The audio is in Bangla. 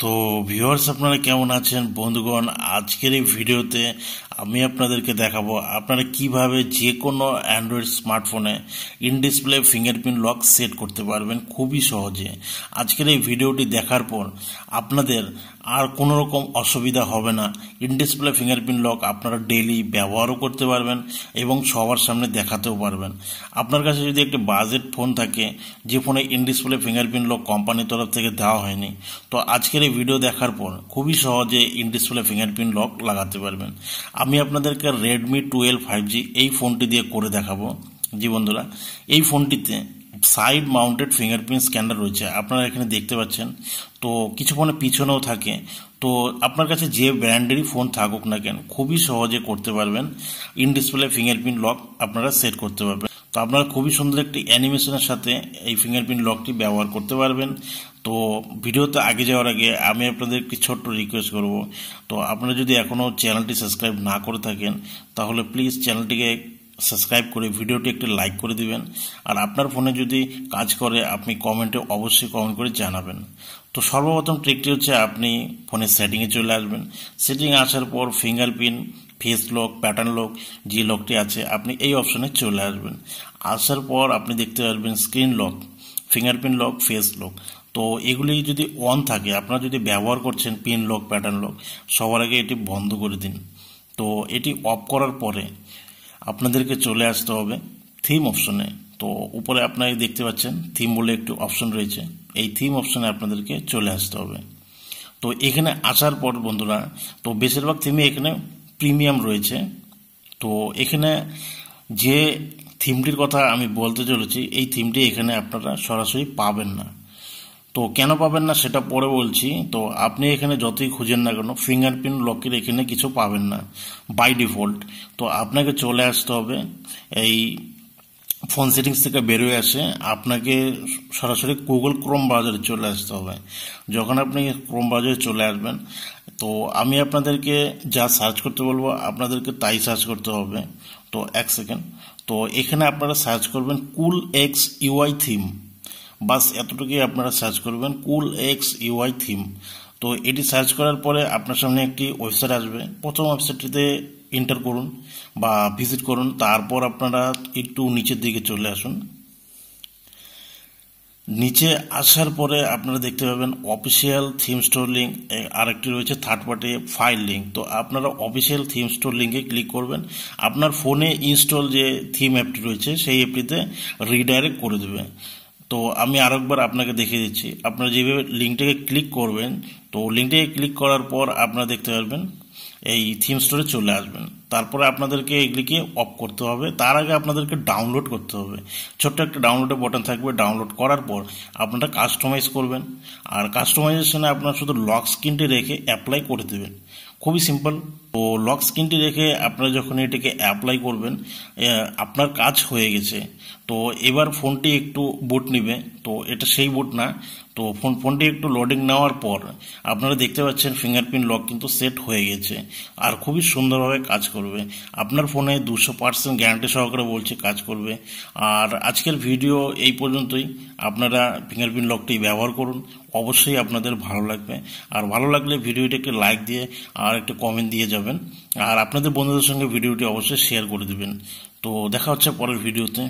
তো ভিউয়ার্স আপনারা কেমন আছেন বন্ধুগণ। আজকের এই ভিডিওতে আমি আপনাদেরকে দেখাবো আপনারা কিভাবে যে কোনো অ্যান্ড্রয়েড স্মার্টফোনে in display fingerprint lock set করতে পারবেন খুবই সহজে। আজকের এই ভিডিওটি দেখার পর আপনাদের আর কোনো রকম অসুবিধা হবে না। ইন ডিসপ্লে ফিঙ্গারপ্রিন্ট লক আপনারা ডেইলি ব্যবহারও করতে পারবেন এবং সবার সামনে দেখাতেও পারবেন। আপনার কাছে যদি একটি বাজেট ফোন থাকে যে ফোনে ইন ডিসপ্লে ফিঙ্গারপ্রিন্ট লক কোম্পানির তরফ থেকে দেওয়া হয়নি, তো আজকের এই ভিডিও দেখার পর খুবই সহজে ইন ডিসপ্লে ফিঙ্গারপ্রিন্ট লক লাগাতে পারবেন। আমি আপনাদেরকে রেডমি 12 5G এই ফোনটি দিয়ে করে দেখাবো। জি বন্ধুরা, এই ফোনটিতে সাইড মাউন্টেড ফিঙ্গারপ্রিন্ট স্ক্যানার রয়েছে, আপনারা এখানে দেখতে পাচ্ছেন। তো কিছু ফোনে পিছনেও থাকে। তো আপনার কাছে যে ব্র্যান্ডেরই ফোন থাকুক না কেন খুবই সহজে করতে পারবেন ইন ডিসপ্লে ফিঙ্গারপ্রিন্ট লক আপনারা সেট করতে পারবেন। তো আপনারা খুবই সুন্দর একটি অ্যানিমেশনের সাথে এই ফিঙ্গারপ্রিন্ট লকটি ব্যবহার করতে পারবেন। তো ভিডিওতে আগে যাওয়ার আগে আমি আপনাদের একটি ছোট্ট রিকোয়েস্ট করব। তো আপনারা যদি এখনও চ্যানেলটি সাবস্ক্রাইব না করে থাকেন তাহলে প্লিজ চ্যানেলটিকে সাবস্ক্রাইব করে ভিডিওটি একটি লাইক করে দিবেন। আর আপনার ফোনে যদি কাজ করে আপনি কমেন্টে অবশ্যই কমেন্ট করে জানাবেন। তো সর্বপ্রথম ট্রিকটি হচ্ছে আপনি ফোনের সেটিংয়ে চলে আসবেন। সেটিংয়ে আসার পর fingerprint, face lock, pattern lock যে লকটি আছে আপনি এই অপশনে চলে আসবেন। আসার পর আপনি দেখতে পারবেন screen lock, fingerprint lock, face lock. তো এগুলি যদি অন থাকে, আপনারা যদি ব্যবহার করছেন পিন লক, প্যাটার্ন লক, সবার আগে এটি বন্ধ করে দিন। তো এটি অফ করার পরে আপনাদেরকে চলে আসতে হবে থিম অপশনে। তো উপরে আপনারা দেখতে পাচ্ছেন থিম বলে একটি অপশন রয়েছে, এই থিম অপশনে আপনাদেরকে চলে আসতে হবে। তো এখানে আসার পর বন্ধুরা, তো বেশিরভাগ থিমে এখানে প্রিমিয়াম রয়েছে। তো এখানে যে থিমটির কথা আমি বলতে চলেছি এই থিমটি এখানে আপনারা সরাসরি পাবেন না। তো কেন পাবেন না সেটা পরে বলছি। তো আপনি এখানে যতই খুঁজেন না কেন ফিঙ্গারপ্রিন্ট লকের এখানে কিছু পাবেন না বাই ডিফল্ট। তো আপনাকে চলে আসতে হবে এই ফোন সেটিংস থেকে বেরোয় আসে আপনাকে সরাসরি গুগল ক্রোম ব্রাউজারে চলে আসতে হবে। যখন আপনি ক্রোম ব্রাউজারে চলে আসবেন, তো আমি আপনাদেরকে যা সার্চ করতে বলবো আপনাদেরকে তাই সার্চ করতে হবে। তো এক সেকেন্ড। তো এখানে আপনারা সার্চ করবেন কুল এক্স ইউআই থিম, বাস এতটুকুই আপনারা সার্চ করবেন, কুল এক্স ইউআই থিম। তো এটি সার্চ করার পরে আপনার সামনে একটি ওয়েবসাইট আসবে। প্রথম ওয়েবসাইটটিতে এন্টার করুন বা ভিজিট করুন। তারপর আপনারা একটু নিচের দিকে চলে আসুন। নিচে আসার পরে আপনারা দেখতে পাবেন অফিসিয়াল থিম স্টোর লিঙ্ক, আরেকটি রয়েছে থার্ড পার্টি ফাইল লিঙ্ক। তো আপনারা অফিসিয়াল থিম স্টোর লিঙ্কে ক্লিক করবেন। আপনার ফোনে ইনস্টল যে থিম অ্যাপটি রয়েছে সেই অ্যাপটিতে রিডাইরেক্ট করে দেবে। তো আমি আরেকবার আপনাকে দেখিয়ে দিচ্ছি। আপনারা যেভাবে লিঙ্কটাকে ক্লিক করবেন, তো লিঙ্কটাকে ক্লিক করার পর আপনারা দেখতে পারবেন এই থিম স্টোরে চলে আসবেন। তারপরে আপনাদেরকে এগুলিকে অফ করতে হবে। তার আগে আপনাদেরকে ডাউনলোড করতে হবে। ছোট্ট একটা ডাউনলোডের বাটন থাকবে, ডাউনলোড করার পর আপনারা কাস্টমাইজ করবেন। আর কাস্টমাইজেশনে আপনারা শুধু লক স্ক্রিনটি রেখে অ্যাপ্লাই করে দেবেন। খুবই সিম্পল। তো লক স্ক্রিনটি রেখে আপনারা যখন এটাকে অ্যাপ্লাই করবেন আপনার কাজ হয়ে গেছে। তো এবার ফোনটি একটু বুট নেবে। তো এটা সেই বুট না। তো ফোনটি একটু লোডিং নেওয়ার পর আপনারা দেখতে পাচ্ছেন ফিঙ্গারপ্রিন্ট লক কিন্তু সেট হয়ে গেছে আর খুবই সুন্দরভাবে কাজ করবে। আপনার ফোনে 200% গ্যারান্টি সহকারে বলছে কাজ করবে। আর আজকের ভিডিও এই পর্যন্তই। আপনারা ফিঙ্গারপ্রিন্ট লকটি ব্যবহার করুন, অবশ্যই আপনাদের ভালো লাগবে। আর ভালো লাগলে ভিডিওটিকে লাইক দিয়ে আর একটা কমেন্ট দিয়ে যাবেন। আর আপনাদের বন্ধুদের সঙ্গে ভিডিওটি অবশ্যই শেয়ার করে দেবেন। তো দেখা হচ্ছে পরের ভিডিওতে।